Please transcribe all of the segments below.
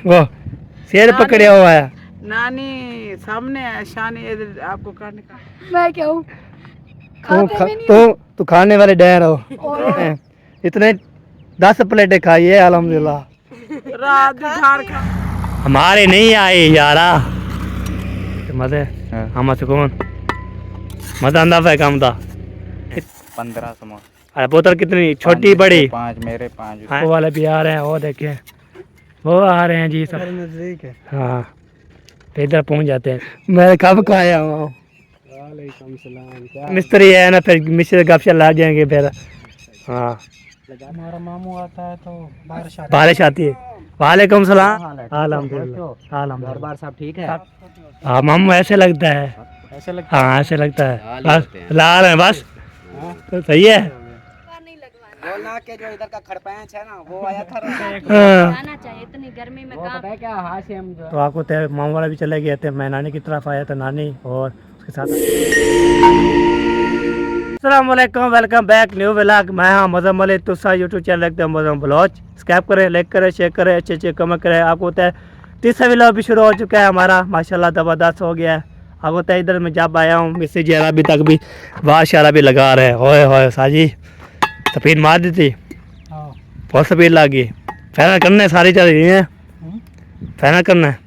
वो शेर पकड़े हुआ है। नानी सामने है, शानी इधर आपको खाने का। मैं क्या हूँ? तू खाने वाले डर हो। इतने 10 प्लेटें खाई है अल्हम्दुलिल्लाह। रात धार खा। हमारे नहीं आए यारा मजे हम सुकून मजा आंदा पे काम था। 15 समोसे। अरे बोतल कितनी छोटी बड़ी? 5 मेरे 5। वो वाले भी आ रहे हैं, वो देखे वो आ रहे हैं जी सब। नजदीक है। हाँ तो इधर पहुंच जाते हैं। मैं कब का आया हूँ। वालेकुम सलाम। मिस्त्री है ना, फिर मिस्त्री गपशप ला जाएंगे फिर। हाँ हमारा मामू आता है तो बारिश आती है। वालेकुम सलाम। अल्हम्दुलिल्लाह घर बार सब ठीक है? हाँ मामू ऐसे लगता है। ऐसे लगता हाँ ऐसे लगता है बस लाल है बस तो सही है। वो ना के जो इधर का खड़पैंच है ना वो आया था। हाँ। आना चाहिए इतनी गर्मी में वो काम। पता है क्या हाशिम जो तो आपको तय मामू वाला भी चले गए थे, मैं नानी की तरफ आया था, नानी और उसके साथ। अस्सलाम वालेकुम, वेलकम बैक न्यू व्लॉग। मैं हाँ मज़म अली, तुसा यूट्यूब चैनल रखते हैं मज़म ब्लॉग। सब्सक्राइब करें, लाइक करें, शेयर करें, अच्छे अच्छे कमेंट करें। आपको होता है तीसरा व्लॉग भी शुरू हो चुका है हमारा, माशाल्लाह ज़बरदस्त हो गया है। आपको होता है इधर मैं जब आया हूँ मिस्त्री जी अभी तक भी बादशाह भी लगा रहे हैं। होए होए साजी स्पीड मार दी थी, बहुत स्पीड लगी। फाइनल करना है, सारी चल रही है फाइनल करना है।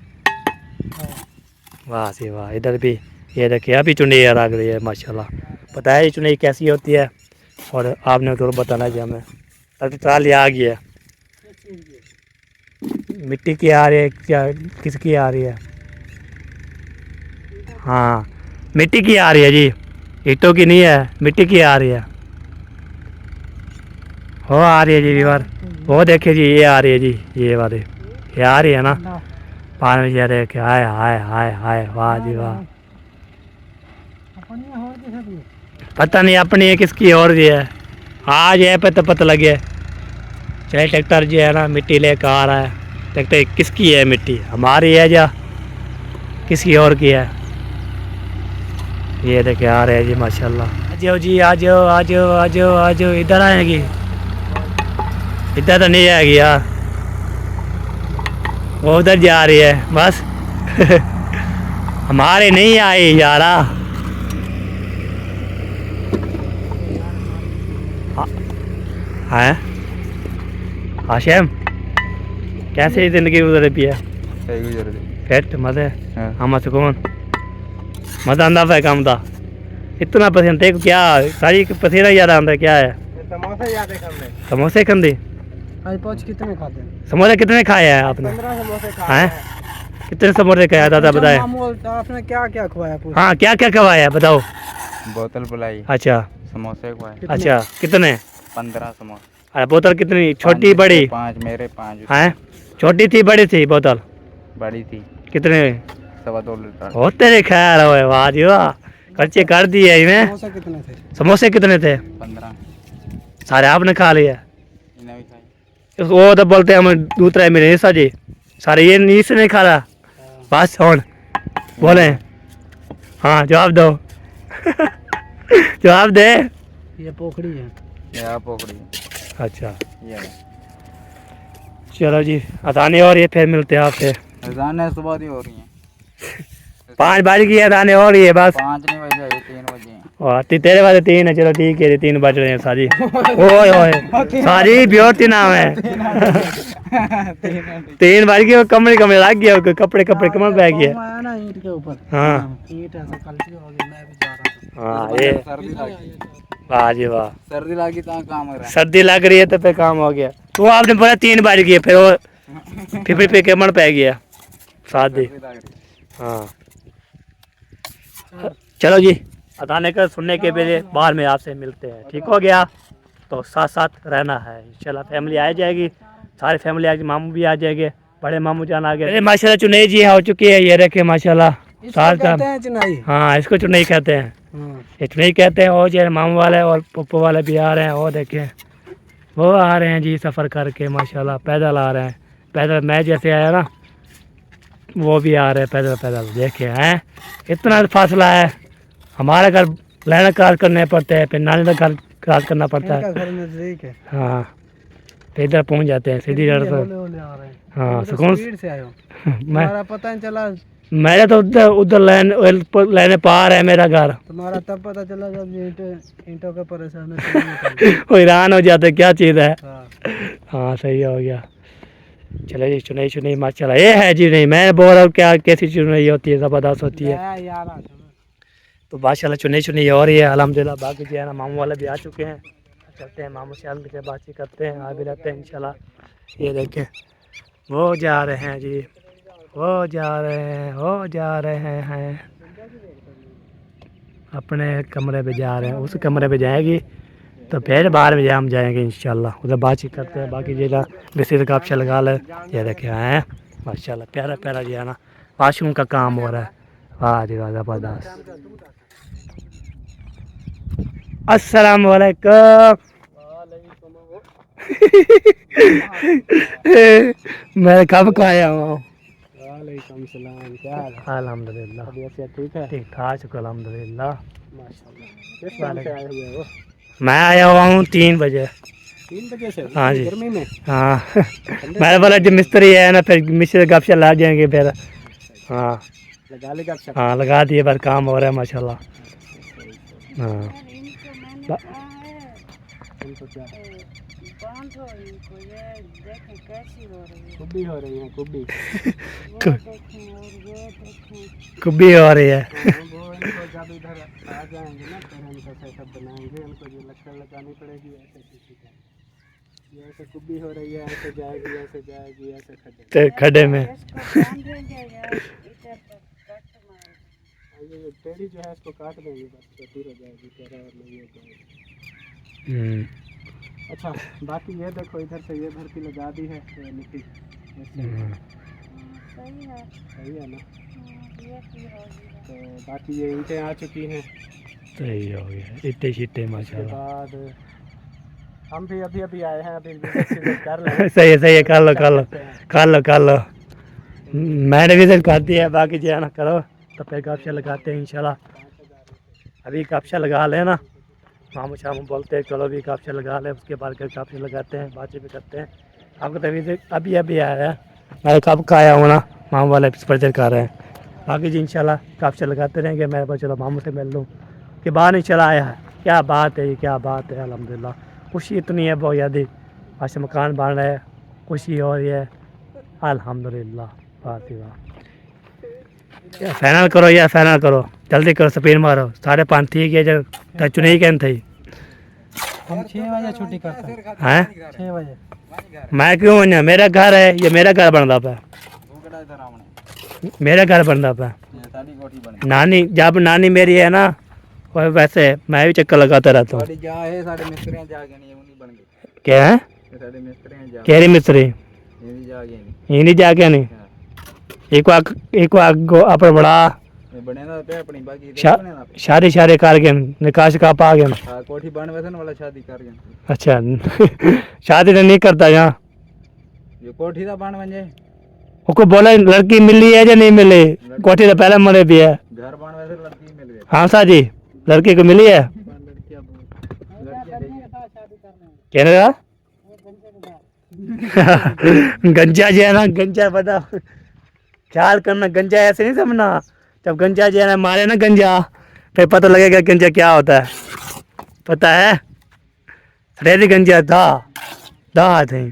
वाह सी वाह, इधर भी ये देखिए अभी चुनाई आ रही है माशाल्लाह। पता है ये चुनाई कैसी होती है और आपने तो बताना है हमें। अभी ट्राली आ गई है, मिट्टी की आ रही है क्या किसकी आ रही है? हाँ मिट्टी की आ रही है जी, ईंटों की नहीं है, मिट्टी की आ रही है। हो आ रही है जी दीवार, वो देखिए जी ये आ रही है जी, ये वाली ये आ रही है ना पानी में। ये देखे हाय हाय हाय हाय, वाह जी वाह। पता नहीं अपनी है किसकी और जी है, आज है पे तो पता लगे। चले ट्रैक्टर जो है ना मिट्टी लेकर आ रहा है। ट्रैक्टर किसकी है मिट्टी, हमारी है या किसी और की है? ये देखे आ रहे हैं जी माशाल्लाह। आ जाओ जी, आ जाओ आ जाओ आ जाओ आ जाओ। इधर आएगी, इधर तो नहीं आएगी यार, वो उधर जा रही है बस। हमारे नहीं आए यारा। है हाशिम कैसे जिंदगी गुजर रही है? सही गुजर रही। फिट मजे हाँ। हम सुकून मजा आंदा पे काम था। इतना पसंद तेरे को क्या सारी पसीना याद आंदा क्या है? समोसे याद है हमने। समोसे खंदी आज पहुंच कितने खाते हैं? समोसे कितने खाए हैं आपने? 15 समोसे खाए हैं कितने समोसे खाया दादा बताए? मामू आपने क्या क्या खवाया? हाँ क्या क्या खवाया बताओ। बोतल बुलाई, अच्छा समोसे खुआए। अच्छा कितने? 15 समोसे। अरे बोतल कितनी छोटी बड़ी? 5 मेरे 5। हैं छोटी थी बड़ी थी बोतल? बड़ी थी कितने? 2.25 लीटर। होते नहीं खैर हो वाह जी वाह, खर्चे कर दिए इन्हें। समोसे कितने थे? समोसे कितने थे? 15 सारे आपने खा लिए? इन्हें भी खाई। वो तो बोलते हैं हम दूसरा मेरे हिस्सा जी, सारे ये नीचे से नहीं खा रहा बस। कौन बोले? हाँ जवाब दो। जवाब दे। ये पोखड़ी है। ये आप पोखड़ी। अच्छा ये चलो जी अदाने और ये फिर मिलते हैं आपसे। अजान है सुबह की हो रही है। 5 बज गई अदाने और ये बस। 5 नहीं बजे, 3 बजे हैं। और तेरे वाले 3 है, चलो ठीक है 3 बज रहे हैं सारी। ओए ओए सारी ब्योटी नाम है। 3 बज गए, कमरे कमरे लग गया, कपड़े कपड़े कमर बह गया। आया ना ईंट के ऊपर। हाँ ईंट ऐसा कल्टी हो गई, मैं भी जा रहा था। हाँ ये सर्दी लगी, वाह जी वाह, सर्दी लगी तो काम हो रहा है। सर्दी लग रही है तो फिर काम हो गया। तो आपने बोला 3 बज गए, फिर वो फिर पे कमर पै गया शादी। सर्दी लग रही है। हाँ चलो जी अदाने का सुनने के पहले बाहर में आपसे मिलते हैं, ठीक हो गया? तो साथ साथ रहना है इंशाल्लाह। फैमिली आ जाएगी, सारी फैमिली आ, मामू भी आ जाएंगे, बड़े मामू जान आ गए माशाल्लाह। चुनाई जी हो चुकी है, ये रखे माशाल्लाह साथ का। चुनाई। हाँ इसको चुनाई कहते हैं, ये चुनाई कहते हैं। और जो मामू वाले और पप्पू वाले भी आ रहे हैं, और देखें वो आ रहे हैं जी सफ़र करके माशाल्लाह, पैदल आ रहे हैं। पैदल मैं जैसे आया ना वो भी आ रहे हैं पैदल पैदल, देखे हैं इतना फासला है। हमारे घर लाइन क्रॉस करने पड़ते हैं, फिर नानी का घर क्रॉस करना पड़ता है। घर नजदीक है। हाँ फिर इधर पहुंच जाते हैं सीधी सड़क पर। होले आ रहे हैं। हाँ सुकून स्पीड से आयो। मैं तुम्हारा पता नहीं चला, मेरा तो उधर उधर लाइन पार है मेरा घर। तुम्हारा तब पता चला जब ये ईंटों के परेशान है। वो हैरान हो जाते क्या चीज़ है। हाँ। हाँ सही हो गया। चलो जी चुनाई चुनाई माशाल्लाह ये है जी। नहीं मैं बोल रहा हूँ क्या कैसी चुनाई होती है, ज़बरदस्त होती है। यार तो माशाल्लाह चुनाई चुनाई हो रही है अल्हम्दुलिल्लाह। बाकी जो है ना मामू वाले भी आ चुके हैं, चलते हैं मामू से आगे से बातचीत करते हैं, आ भी रहते हैं इंशाल्लाह। ये देखें वो जा रहे हैं जी, वो जा रहे हैं, वो जा रहे हैं अपने कमरे पे जा रहे हैं। उस कमरे पे जाएगी तो फिर बाहर में हम जाएंगे इंशाल्लाह, उधर बातचीत करते हैं। बाकी जो ना बिस्तर का ऑप्शन लगा ले, ये देखे हैं माशाल्लाह प्यारा प्यारा जो है ना वाशरूम का काम हो रहा है। वाह जी वाह ज़बरदस्त। अस्सलाम वालेकुम। मैं कब का आया हूँ। वालेकुम सलाम, क्या हाल है? अल्हम्दुलिल्लाह तबीयत से ठीक है? ठीक ठाक शुक्र अल्हम्दुलिल्लाह। माशाल्लाह। किस टाइम से आए हुए हो? मैं आया हुआ हूँ 3 बजे। 3 बजे से? हाँ जी। गर्मी में? हाँ मैंने बोला जो मिस्त्री है ना फिर मिस्त्री गप से ला जाएंगे फिर। हाँ लगा लेगा अच्छा। हाँ लगा दिए, बस काम हो रहा है माशाल्लाह। हाँ इनको क्या? कुब्बी हो रही है, कुब्बी। कुब्बी हो रही है। वो इनको जब इधर आ जाएंगे ना फिर इनका सेटअप बनाएंगे, इनको ये लकड़ लगानी पड़ेगी ऐसे किसी का। ये ऐसे कुब्बी हो रही है, ऐसे जाएगी, ऐसे जाएगी, ऐसे खड्डे। खड्डे में ये टेढ़ी जो है इसको काट देंगे, बस छोटी हो जाएगी, टेढ़ा नहीं हो जाएगी। अच्छा बाकी ये देखो इधर से ये भरती लगा दी है ये मिट्टी। सही है ना? तो बाकी ये ईंटें आ चुकी हैं। सही हो गया इट्टे शिट्टे उसके माशाल्लाह। बाद हम भी अभी अभी आए हैं, अभी विजिट कर लें। सही है कर लो कर लो कर लो कर लो। मैंने विजिट कर दिया है, बाकी जो है ना करो तो फिर कप्शा लगाते हैं इंशाल्लाह। अभी कप्शा लगा लेना, मामू शामू बोलते हैं चलो भी कप्शा लगा ले, उसके बाद फिर कप्शा लगाते हैं, बातचीत भी करते हैं। आपको तो अभी अभी आया है, मैं कब का आया हूँ ना, मामू वाले परिचय कर रहे हैं। बाकी जी इंशाल्लाह कप्शा लगाते रहेंगे। मेरे पास चलो मामू से मिल लूँ कि बाहर इंशाल्लाह आया है। क्या बात है, ये क्या बात है। अल्हम्दुलिल्लाह खुशी इतनी है बहुत ज़्यादा। आज मकान बन रहा है, खुशी हो रही है अल्हम्दुलिल्लाह। बात ही वाह। फाइनल करो यार, फाइनल करो जल्दी करो, स्पीड मारो। 5:30 ठीक है जो टच नहीं कहन थी। हम 6 बजे छुट्टी करते हैं। हैं 6 बजे। मैं क्यों वञा, मेरा घर है, ये मेरा घर बनता पाया, मेरा घर बनता पाया। नानी जब नानी मेरी है ना, और वैसे मैं भी चक्कर लगाता रहता हूँ। क्या है केरी मिस्त्री ये नहीं जाके नहीं एक आप बड़ा शादी शादी कर गए, निकाश का पा गए। कोठी बन वैसे वाला शादी कर गए। अच्छा शादी तो नहीं करता यहाँ, ये कोठी दा बन वजे उसको बोला लड़की मिली है या नहीं मिली, कोठी तो पहले मरे भी है। घर बन वैसे लड़की मिल गई। हाँ सा जी लड़की को मिली है। कहने का गंजा जो है ना, गंजा बता ख्याल करना, गंजा ऐसे नहीं समझना। जब गंजा जो है ना मारे ना गंजा, फिर पता लगेगा गंजा क्या होता है, पता है। रेडी गंजा दा थे।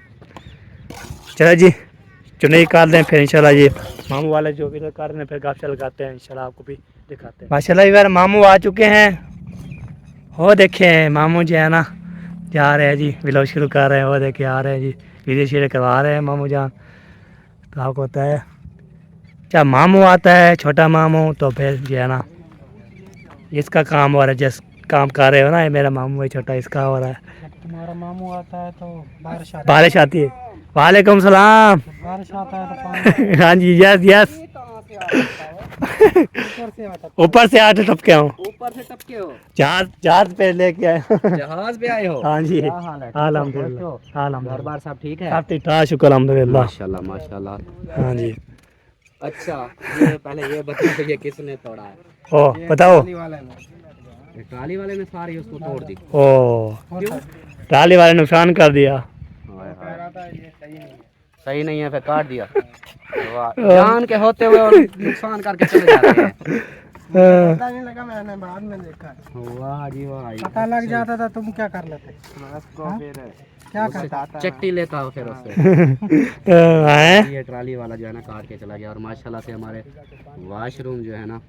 चलो जी चुनाई काट दें फिर इंशाल्लाह। ये मामू वाले जो भी कर रहे हैं फिर गापशा लगाते हैं इंशाल्लाह, आपको भी दिखाते हैं। माशाल्लाह यार मामू आ चुके हैं, हो देखे मामू जो है ना जा रहे हैं जी, व्लॉग शुरू कर रहे हैं। वो देखे आ रहे हैं जी, वीडियो शेयर करवा रहे हैं मामू जान। तो आपको होता है क्या मामू आता है छोटा मामू, तो फिर जो है ना इसका काम हो रहा है, जिस काम कर रहे हो ना, ये मेरा मामू है छोटा, इसका हो रहा है। तुम्हारा मामू आता है तो बारिश आती है। वालेकुम सलाम। बारिश आता है तो पानी हाँ जी यस यस ऊपर से आते टपके हूँ, ऊपर से टपके हो, जहाज पे लेके आए। जहाज पे आए हो। हाँ जी क्या हाल है? अल्हम्दुलिल्लाह घर बार सब ठीक है? सब ठीक ठाक शुक्र अल्हम्दुलिल्लाह। माशाल्लाह माशाल्लाह। हाँ जी अच्छा ये पहले ये बताओ ये किसने तोड़ा है? ओ बताओ। ये ट्राली वाले ने सारी उसको तोड़ दी। ओ ट्राली वाले नुकसान कर दिया। हाय हाय बताता है ये सही नहीं है। सही नहीं है, फिर काट दिया। वाह, जान के होते हुए और नुकसान करके चले जाते हैं। पता नहीं लगा, मैंने बाद में देखा। वाह जी वाह, पता लग जाता था तुम क्या कर लेते? क्या करता? चट्टी लेता हो फिर उससे। हैं ये ट्राली वाला जो है ना काट के चला गया। और माशाल्लाह से हमारे वॉशरूम जो है ना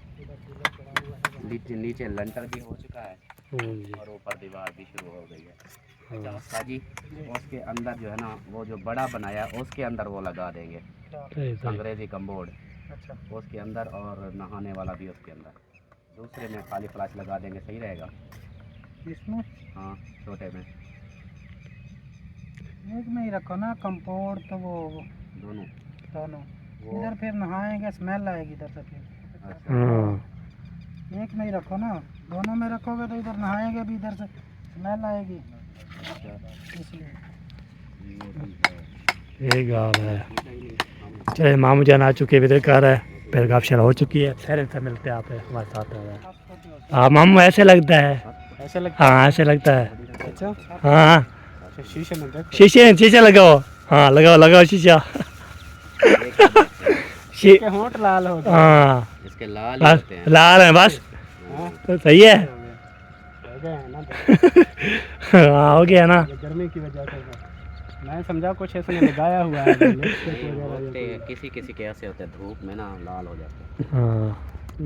नीचे लंटर भी हो चुका है और ऊपर दीवार भी शुरू हो गई है। जी उसके अंदर जो है ना वो जो बड़ा बनाया है उसके अंदर वो लगा देंगे अंग्रेजी कम्बोर्ड, उसके अंदर, और नहाने वाला भी उसके अंदर। दूसरे में खाली फ्लैश लगा देंगे, सही रहेगा। इसमें हाँ छोटे में एक में ही रखो ना कंपाउंड, तो वो दोनों। इधर फिर नहाएंगे, स्मेल आएगी इधर से फिर। एक में ही रखो ना, दोनों में रखोगे तो इधर नहाएंगे भी, इधर से स्मेल आएगी, इसलिए। ये गाँव है। चले मामू जान आ चुके हैं, घर है, फिर गापशल हो चुकी है। खैर से मिलते हैं आप हमारे साथ। हाँ मामू ऐसे लगता है, ऐसे लगता हाँ ऐसे लगता है। है। अच्छा हाँ शीशे में देखो। शीशा लगाओ, हाँ लगाओ शीशा। इसके होंठ लाल हो गए। हाँ इसके लाल ही बस होते हैं। लाल है बस, तो सही है। हो गए हैं ना, हाँ हो गया ना। ये गर्मी की वजह से मैं समझा कुछ इसने लगाया हुआ है। किसी किसी के ऐसे होते हैं, धूप में ना लाल हो जाते हैं। हाँ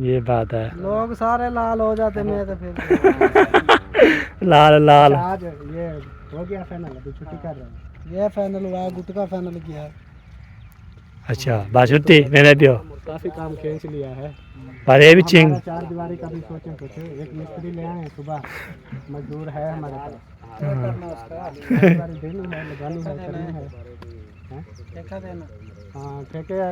ये बात है, लोग सारे लाल हो जाते हैं तो फिर लाल आज ये हो गया फाइनल, अभी छुट्टी कर रहे हैं। ये फाइनल हुआ, गुटका फाइनल किया है। अच्छा बस छुट्टी मैंने भी हो, काफी काम खींच लिया है। पर ये भी चिंग। हमारा 4 दीवारी का भी सोचे कुछ, एक मिस्त्री ले आए सुबह, मजदूर है हमारे पास। करना उसका दिन है, लगानी है, करनी है। ठेका देना, हाँ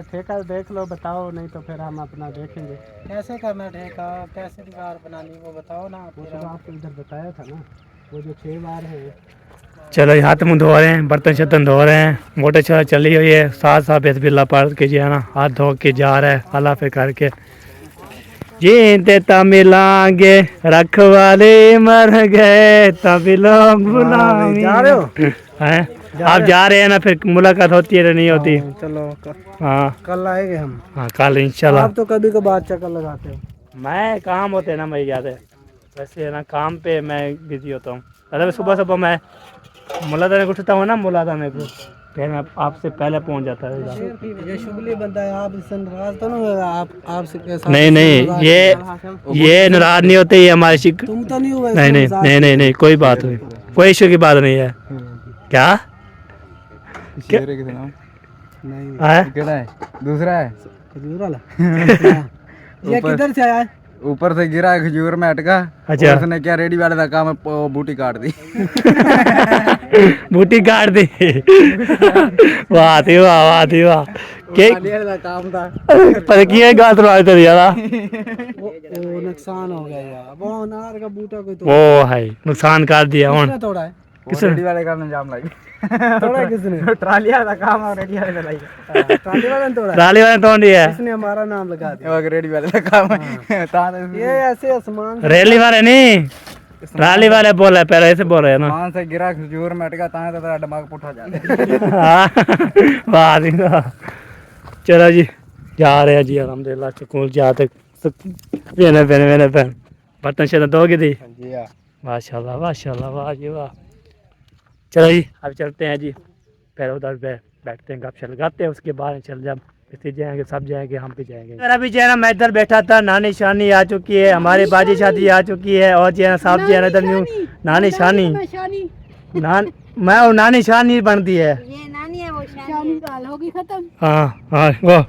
ठेका देख लो, बताओ, नहीं तो फिर हम अपना देखेंगे कैसे करना ठेका, कैसे दीवार बनानी, वो बताओ ना। फिर आपको इधर बताया था ना, वो जो 6 बार है। चलो हाथ मुँह धो रहे हैं, बर्तन शर्तन धो रहे हैं, मोटर चला चली हुई है। साथ बिस्मिल्लाह पढ़ के जो है ना हाथ धो के जा रहा है, अल्लाह पे करके जीते तमिलांगे रखवाले मर गए तभी लोग बुलाएंगे। जा रहे हो? हैं आप जा रहे हैं ना, फिर मुलाकात होती है नहीं होती। चलो हाँ कल आएंगे हम। हाँ कल इंशाल्लाह। आप तो कभी कभार चक्कर लगाते हो। मैं काम होते हैं ना मेरी ज़्यादा, वैसे है ना काम पे मैं बिजी होता हूँ। अगर सुबह मैं मुलादा में उठता हूँ ना, मुलादा में फिर मैं आपसे पहले पहुँच जाता है। ये शुगली बंदा है, आप इससे नाराज तो नहीं होगा? आपसे कैसा? नहीं ये नाराज नहीं होते, ये हमारे शिक। तुम तो नहीं हुए? नहीं कोई बात नहीं, कोई इशू की बात नहीं है। क्या नहीं है? दूसरा है खजूर वाला। ये किधर से आया है? ऊपर से गिरा खजूर में अटका। अच्छा उसने क्या रेडी वाले का काम है, बूटी काट दी। बूटी काट दी। वाह थी वाह के काम था। पर किए गाल तो आज तो यार वो नुकसान हो गया यार, वो अनार का बूटा कोई तो वो है नुकसान कर दिया। किसने तोड़ा है? किसने? रेडी वाले का अंजाम लगी। तोड़ा किसने? ट्राली वाला काम और रेडी वाले लाई। ट्राली वाले ने तोड़ा? ट्राली वाले तोड़ दिया है। इसने हमारा नाम लगा दिया। वो रेडी वाले का काम है। ये ऐसे आसमान से रैली वाले नहीं, ट्राली वाले बोल रहे, पहले ऐसे बोल रहे हैं ना। मान से गिरा खजूर में अटका, तां तो तेरा दिमाग पुठा जाता। हाँ, वाह जी वाह। चलो जी जा रहे हैं जी अल्हम्दुलिल्लाह, स्कूल जाते मैंने बर्तन शर्तन धोगी थी। माशाल्लाह वाह जी वाह। चलो जी अब चलते हैं जी, फिर उधर बैठते हैं, गपशप लगाते हैं, उसके बाद चल जब इतने जाएंगे सब जाएंगे, हम भी जाएंगे। मेरा भी जो है ना, मैं इधर बैठा था, नानी शानी आ चुकी है, हमारी बाजी शादी आ चुकी है, और जो है ना साहब जो है ना इधर न्यू नानी शानी मैं और नानी शानी बनती है। ये नानी है, वो शानी काल होगी खत्म। हाँ वो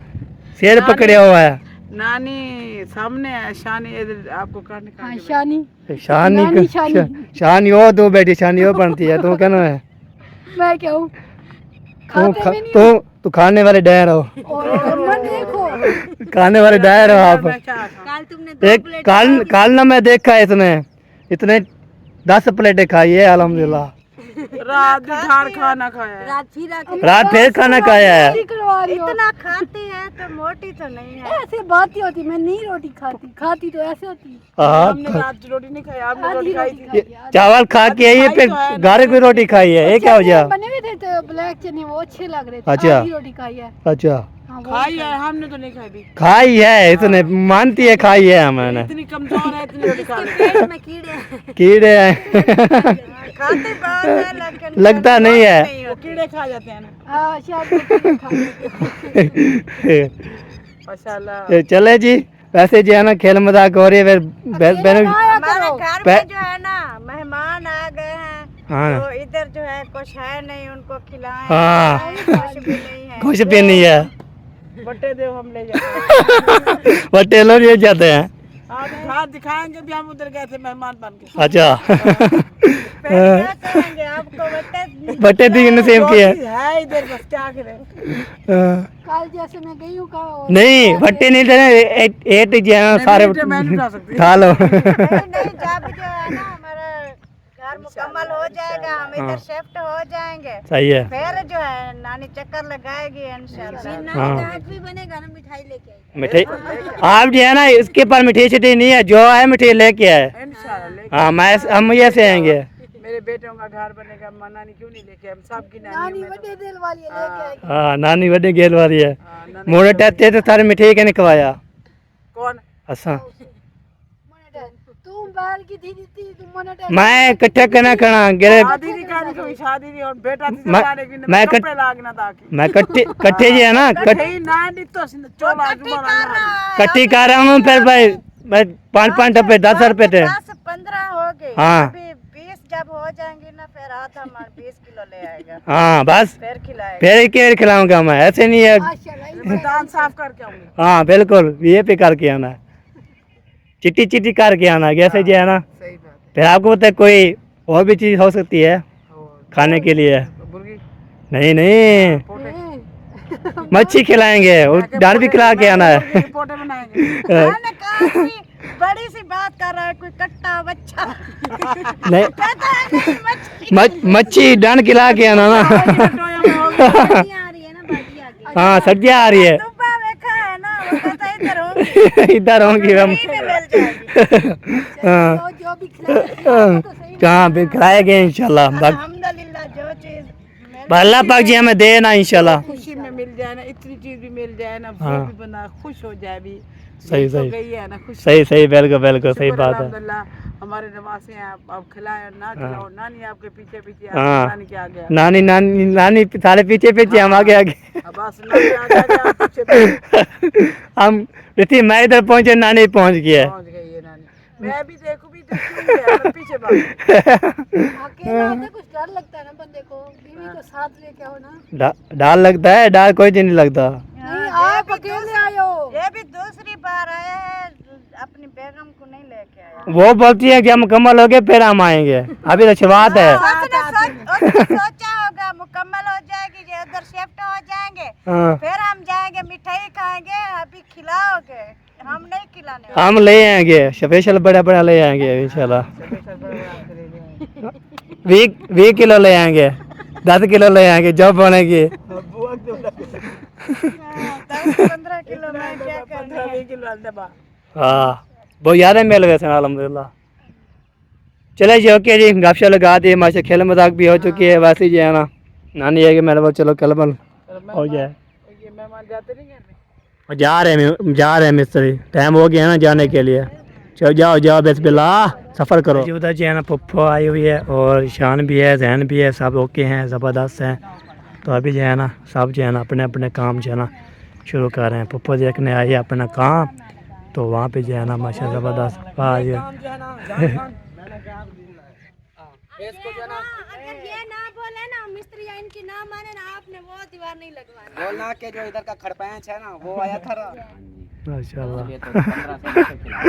शेर पकड़े हुआ है। नानी सामने है, शानी इधर आपको काटने का। हाँ शानी शानी हो दो बेटी, शानी हो बनती है। तो क्या नाम है? मैं क्या हूँ? खाते में नहीं तू खाने वाले डायर हो, और देखो खाने वाले डायर हो आप। काल तुमने एक काल ना मैं देखा है, इतने 10 प्लेटें खाई है अल्हम्दुलिल्लाह। रात धार खाना खाया है। रात फिर खाना खाया है। करवा रही हो इतना खाती है तो मोटी तो नहीं है। ऐसे बात ही होती, मैं नहीं रोटी खाती, खाती तो ऐसे होती। हाँ, हमने रात रोटी नहीं खाई, आपने आधी रोटी खाई रोटी थी। खाई है, चावल खा के आई है फिर घर की रोटी खाई है, ये क्या हो गया? बने हुए थे तो ब्लैक चने वो अच्छे लग रहे थे। अच्छा। आधी रोटी खाई है। अच्छा, हाँ, वो खाई है, हमने तो नहीं खाई भी। खाई है, इतने मानती है खाई है मैंने। इतनी कमजोर है, इतनी रोटी खा ली। पेट में कीड़े हैं। कीड़े हैं। खाते बहुत है लेकिन लगता नहीं है। नहीं, वो कीड़े खा जाते हैं ना। हाँ, शायद वो कीड़े खा लेते हैं। माशाल्लाह। चले जी, वैसे जो है ना खेल मजाक हो रही है, फिर अकेले ना आया हमारे करो। घर में जो है ना मेहमान आ गए हैं हाँ। तो इधर जो है कुछ है नहीं, उनको खिलाएं। हाँ। कुछ भी नहीं है। कुछ भी नहीं है। बट्टे दे हम ले जाते हैं। वो टेलर ये जाते हैं। आप घर दिखाएंगे भी, हम उधर गए थे मेहमान बन के। अच्छा। फिर क्या करेंगे, आपको बट्टे बट्टे दी नसीब की है। है इधर, बस क्या करें। कल जैसे मैं गई हूँ कहाँ नहीं भट्टे नहीं देने, एट जो है ना सारे मैं नहीं उठा सकती। खा लो। नहीं जब जो है ना हमारा घर मुकम्मल हो जाएगा, हम इधर शिफ्ट हो जाएंगे, सही है। फिर जो है नानी चक्कर लगाएगी इंशाल्लाह। हाँ। भी बनेगा ना, मिठाई लेके आएगी। मिठाई आप जो है ना इसके पास मिठाई छिठाई नहीं है, जो है मिठाई लेके आए। इंशाल्लाह लेके। हाँ, मैं हम ये से आएंगे। मेरे बेटों का घर बनेगा, अम्मा नानी क्यों नहीं लेके, हम सबकी नानी नानी है, मैं बड़े दिल वाली है, लेके आएगी। हाँ, नानी बड़े गेल वाली है। हाँ, नानी- मोड़े टहते तो सारे मिठाई के नहीं खवाया। कौन? अच्छा, तुम बाहर की थी तुम मोनेटाइज। मैं इकट्ठा करना खाना गिरे। शादी नहीं करनी, कोई शादी नहीं, और बेटा थी मैं- जाने की, मैं कपड़े लागना ताकि मैं कट्ठे जो है ना कहीं नानी तो चोला जुबाना। कट्ठी कर रहा हूँ, फिर भाई 5-5 रुपए 10 रुपए थे। 10-15 हो गए। हाँ। अभी 20 जब हो जाएंगे ना, फिर आधा मार 20 किलो ले आएगा, हाँ बस, फिर खिलाएगा। फिर एक ही खिलाऊंगा मैं, ऐसे नहीं है। माशाल्लाह, मैं दांत साफ करके आऊंगी। हाँ बिल्कुल, ये पे करके आना, चिट्टी चिट्टी करके आना, जैसे जो है ना। सही बात फिर आपको पता है कोई और भी चीज़ हो सकती है है। खाने के लिए। मुर्गी नहीं नहीं, पोटे मच्छी खिलाएंगे और दाल भी खिला के आना है। पोटे बनाएंगे। मैंने कहा कि बड़ी सी बात कर रहा है, कोई कट्टा बच्चा नहीं, कहता है नहीं, मछली मच्छी डांड खिला के आना ना। टोया में होगी। आ रही है ना, बाजी आ गई। हाँ, सब्जियाँ आ रही है। दुब्बा देखा है ना, वो कहता है इधर होंगी, इधर होंगी हम। यहीं पे मिल जाएगी। हाँ, जो भी खिलाएगा तो सही। कहाँ भी खिलाएंगे इंशाल्लाह। अल्हम्दुलिल्लाह, जो चीज अल्लाह पाक जी हमें दे ना इंशाल्लाह। खुशी में मिल जाए ना, इतनी चीज भी मिल जाए ना, वो हाँ। भी बना खुश हो जाए भी। सही, तो सही। गई है ना खुश। सही सही, बिल्कुल बिल्कुल सही बात है। अल्हम्दुलिल्लाह, हमारे नवासे हैं, आप खिलाए और ना खिलाओ, नानी आपके पीछे पीछे हाँ। नानी के आगे नानी नानी नानी सारे पीछे पीछे, हम आगे आगे। अब बस नानी आगे आप पीछे पीछे हम रिथी मैं इधर पहुंचे, नानी पहुंच गया। पहुंच गई है नानी। मैं भी देखूं भी तो क्यों है, मैं पीछे भाग। अकेला होता कुछ डर लगता है ना बंदे को, बीवी को साथ लेके आओ ना। डाल लगता है, डाल कोई दिन नहीं लगता। नहीं, आप अकेले आए हो। ये भी दूसरी बार आया है, अपनी बेगम को नहीं लेके आया। वो बोलती है कि हम मुकम्मल हो गए फिर हम आएंगे, अभी तो शुरुआत है। उसने सोचा होगा मुकम्मल हो जाएगी, ये उधर शिफ्ट हो जाएंगे, हाँ, फिर हम जाएंगे, मिठाई खाएंगे, अभी खिलाओगे, हम नहीं खिलाने वाले। हम ले आएंगे स्पेशल, बड़ा बड़ा ले आएंगे इंशाल्लाह। 20 किलो ले आएंगे, 10 किलो ले आएंगे, जब बनेगी। 10-15 किलो में क्या करना है? 15-20 किलो डब्बा। हाँ, बहुत ज़्यादा मिल गए थे अल्हम्दुलिल्लाह। चले जी, ओके जी, गपशप लगा दी, माशा खेल मजाक भी हो चुकी है। वैसे ही जो है ना, नानी है कि मेरे बोल चलो कल बल हो जाए। ये मेहमान जाते नहीं घर में। और जा रहे हैं मिस्त्री, टाइम हो गया ना जाने के लिए। चलो जाओ जाओ, बिस्मिल्लाह, सफ़र करो। उधर जो है ना पप्पो आई हुई है, और शान भी है, जहन भी है, सब ओके हैं, ज़बरदस्त हैं। तो अभी जो है ना सब जो है ना अपने अपने काम जो है ना शुरू कर रहे हैं। पप्पो देखने आई है अपना काम, तो वहाँ पे जो है ना माशा ज़बरदस्त आज अगर ये ना बोले ना मिस्त्री या इनकी ना माने ना, आपने वो दीवार नहीं लगवानी। बोलना के जो इधर का खड़पैंच है ना, वो आया था। माशाल्लाह। ये तो 15 से खिलाओ।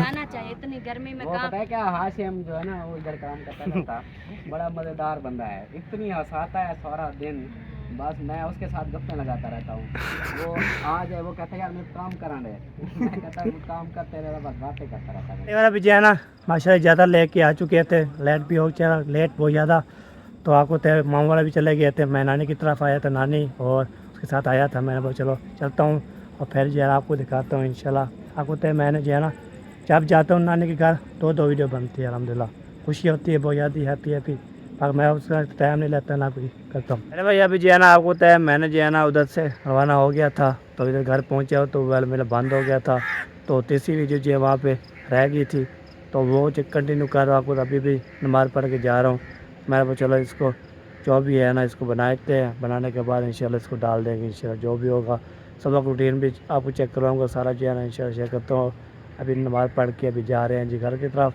आना चाहिए इतनी गर्मी में वो काम। पता है क्या, हाशिम जो है ना वो इधर काम करता रहता, बड़ा मजेदार बंदा है, इतनी हंसाता है सारा दिन, बस मैं उसके साथ गप्पे लगाता रहता हूँ। वो आज है, वो कहता है यार मैं काम कराने मैं कहता हूँ काम करते रहे, बस बातें करता रहता हूँ। ये वाला भी जो है ना माशाल्लाह ज़्यादा लेके आ चुके थे, लेट भी हो चला, लेट बहुत ज़्यादा। तो आपको तय मामा वाला भी चले गए थे, मैं नानी की तरफ आया था, नानी और उसके साथ आया था। मैंने बोला चलो चलता हूँ और फिर जो है आपको दिखाता हूँ इंशाल्लाह। आपको तय मैंने जो है ना जब जाता हूँ नानी के घर तो 2 वीडियो बनती है, अल्हम्दुलिल्लाह खुशी होती है बहुत ज़्यादा, हैप्पी। पर मैं उसका टाइम नहीं लेता ना कोई करता हूँ। अरे भाई अभी जो है ना आपको तय मैंने जो है ना उधर से रवाना हो गया था, तो इधर घर पहुँचा तो मोबाइल मेरा बंद हो गया था। तो तीसरी वीडियो जो है वहाँ पे रह गई थी, तो वो कंटिन्यू कर रहा हूँ। आपको अभी भी नमाज़ पढ़ के जा रहा हूँ। मैं वो चलो इसको जो भी है ना इसको बनाते हैं, बनाने के बाद इंशाल्लाह इसको डाल देंगे इंशाल्लाह। जो भी होगा सबक रूटीन भी आपको चेक करवाऊँगा सारा जो है ना इंशाल्लाह शेयर करता हूँ। अभी नमाज़ पढ़ के अभी जा रहे हैं जी घर की तरफ।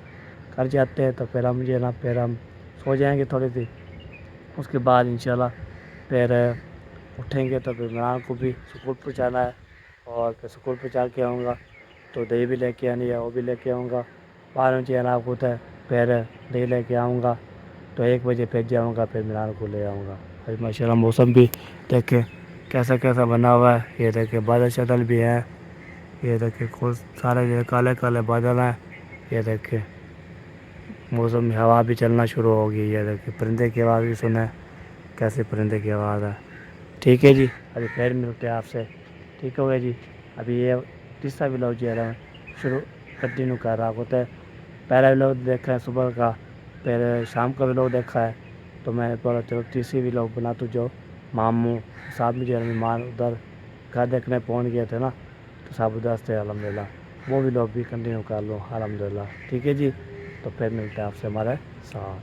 घर जाते हैं तो फिर हम जो है ना फिर हम सो जाएंगे थोड़ी सी, उसके बाद इंशाल्लाह फिर उठेंगे तो फिर इमरान को भी स्कूल पहुँचाना है और फिर स्कूल पहुँचा के आऊँगा तो दही भी लेके आनी है, वो भी लेके आऊँगा। 12 बजे आना होता है, फिर दही लेके आऊँगा तो 1 बजे फिर जाऊँगा, फिर इमरान को ले आऊँगा। अभी माशाल्लाह मौसम भी देखें कैसा कैसा बना हुआ है। ये देखें बादल शदल भी है, ये देखें खुद सारे जो काले काले बादल हैं। ये देखें मौसम में हवा भी चलना शुरू हो गई। ये देखें परिंदे की आवाज़ भी सुने, कैसे परिंदे की आवाज़ है। ठीक है जी, अभी फिर मिलते हैं आपसे। ठीक हो गया जी। अभी ये तीसरा व्लॉग जो है ना शुरू कंटिन्यू कर रहा होता है। पहला व्लॉग देखा है सुबह का, फिर शाम का व्लॉग देखा है, तो मैं बोला चलो तीसरी व्लॉग बना। तो जो मामू साहब में जो है मेहमान उधर घर देखने पहुँच गए थे ना, तो साहब उधर से अल्हम्दुलिल्लाह वो व्लॉग भी कंटिन्यू कर लो अल्हम्दुलिल्लाह। ठीक है जी, तो फिर मिलते हैं आपसे हमारे साथ।